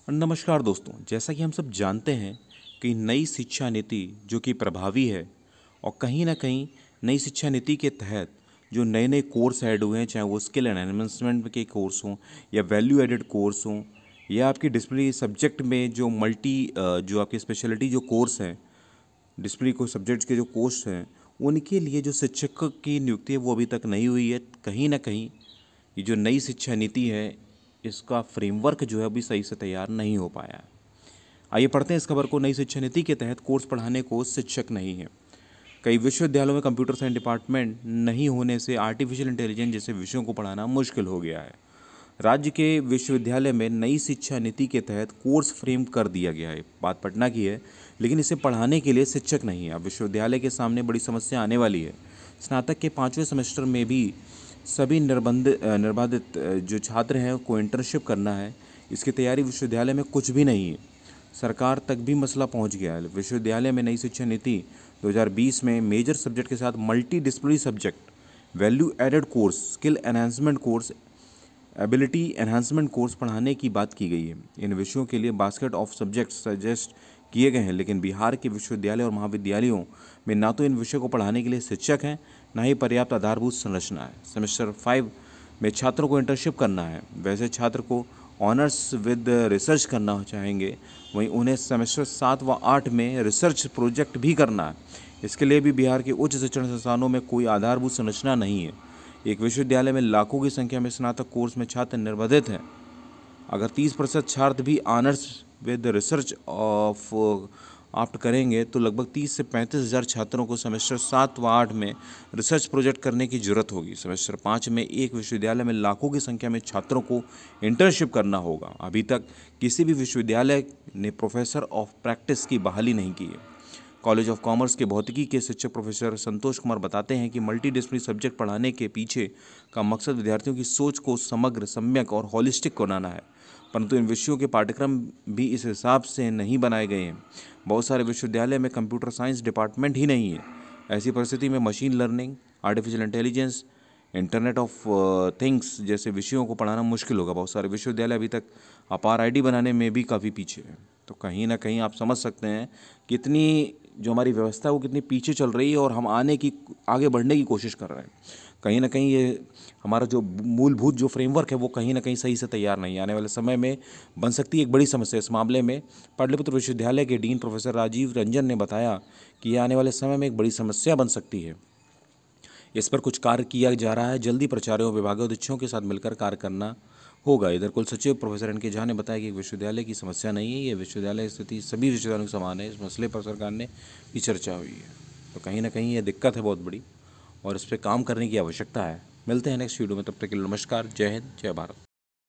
नमस्कार दोस्तों, जैसा कि हम सब जानते हैं कि नई शिक्षा नीति जो कि प्रभावी है और कहीं ना कहीं नई शिक्षा नीति के तहत जो नए नए कोर्स ऐड हुए हैं, चाहे वो स्किल एनहांसमेंट के कोर्स हों या वैल्यू एडेड कोर्स हों या आपकी डिसिप्लिनरी सब्जेक्ट में जो जो आपकी स्पेशलिटी जो कोर्स हैं, डिसिप्लिनरी को सब्जेक्ट्स के जो कोर्स हैं, उनके लिए जो शिक्षक की नियुक्ति है वो अभी तक नहीं हुई है। कहीं ना कहीं ये जो नई शिक्षा नीति है, इसका फ्रेमवर्क जो है अभी सही से तैयार नहीं हो पाया है। आइए पढ़ते हैं इस खबर को। नई शिक्षा नीति के तहत कोर्स पढ़ाने को शिक्षक नहीं है। कई विश्वविद्यालयों में कंप्यूटर साइंस डिपार्टमेंट नहीं होने से आर्टिफिशियल इंटेलिजेंस जैसे विषयों को पढ़ाना मुश्किल हो गया है। राज्य के विश्वविद्यालय में नई शिक्षा नीति के तहत कोर्स फ्रेम कर दिया गया है। बात पटना की है, लेकिन इसे पढ़ाने के लिए शिक्षक नहीं है। अब विश्वविद्यालय के सामने बड़ी समस्या आने वाली है। स्नातक के 5वें सेमेस्टर में भी सभी निर्बाधित जो छात्र हैं को इंटर्नशिप करना है। इसकी तैयारी विश्वविद्यालय में कुछ भी नहीं है। सरकार तक भी मसला पहुंच गया है। विश्वविद्यालय में नई शिक्षा नीति 2020 में मेजर सब्जेक्ट के साथ multi disciplinary subject, value added course, skill enhancement course, ability enhancement course पढ़ाने की बात की गई है। इन विषयों के लिए बास्केट ऑफ सब्जेक्ट सजेस्ट किए गए हैं, लेकिन बिहार के विश्वविद्यालय और महाविद्यालयों में ना तो इन विषयों को पढ़ाने के लिए शिक्षक हैं, ना ही पर्याप्त आधारभूत संरचना है। सेमेस्टर 5 में छात्रों को इंटर्नशिप करना है। वैसे छात्र को ऑनर्स विद रिसर्च करना चाहेंगे, वहीं उन्हें सेमेस्टर 7 व 8 में रिसर्च प्रोजेक्ट भी करना है। इसके लिए भी बिहार के उच्च शिक्षण संस्थानों में कोई आधारभूत संरचना नहीं है। एक विश्वविद्यालय में लाखों की संख्या में स्नातक कोर्स में छात्र निर्बाधित हैं। अगर 30% छात्र भी honours with research of opt करेंगे तो लगभग 30 से 35 हज़ार छात्रों को सेमेस्टर 7 व 8 में रिसर्च प्रोजेक्ट करने की जरूरत होगी। सेमेस्टर 5 में एक विश्वविद्यालय में लाखों की संख्या में छात्रों को इंटर्नशिप करना होगा। अभी तक किसी भी विश्वविद्यालय ने प्रोफेसर ऑफ प्रैक्टिस की बहाली नहीं की है। कॉलेज ऑफ कॉमर्स के भौतिकी के शिक्षक प्रोफेसर संतोष कुमार बताते हैं कि मल्टी डिसिप्लिनरी सब्जेक्ट पढ़ाने के पीछे का मकसद विद्यार्थियों की सोच को समग्र, सम्यक और होलिस्टिक बनाना है, परंतु इन विषयों के पाठ्यक्रम भी इस हिसाब से नहीं बनाए गए हैं। बहुत सारे विश्वविद्यालय में कंप्यूटर साइंस डिपार्टमेंट ही नहीं है। ऐसी परिस्थिति में machine learning, artificial intelligence, internet of things जैसे विषयों को पढ़ाना मुश्किल होगा। बहुत सारे विश्वविद्यालय अभी तक अपार आईडी बनाने में भी काफ़ी पीछे हैं। तो कहीं ना कहीं आप समझ सकते हैं कितनी जो हमारी व्यवस्था है वो कितनी पीछे चल रही है और हम आगे बढ़ने की कोशिश कर रहे हैं। कहीं ना कहीं ये हमारा जो मूलभूत जो फ्रेमवर्क है वो कहीं ना कहीं सही से तैयार नहीं है। आने वाले समय में बन सकती है एक बड़ी समस्या। इस मामले में पाटलिपुत्र विश्वविद्यालय के डीन प्रोफेसर राजीव रंजन ने बताया कि यह आने वाले समय में एक बड़ी समस्या बन सकती है। इस पर कुछ कार्य किया जा रहा है। जल्दी प्राचार्यों, विभागाध्यक्षों के साथ मिलकर कार्य करना होगा। इधर कुल सचिव प्रोफेसर एन के झा ने बताया कि एक विश्वविद्यालय की समस्या नहीं है, ये विश्वविद्यालय स्थिति सभी विश्वविद्यालयों के समान है। इस मसले पर सरकार ने भी चर्चा हुई है। तो कहीं ना कहीं ये दिक्कत है बहुत बड़ी और इस पर काम करने की आवश्यकता है। मिलते हैं नेक्स्ट वीडियो में, तब तक के लिए नमस्कार, जय हिंद, जय भारत।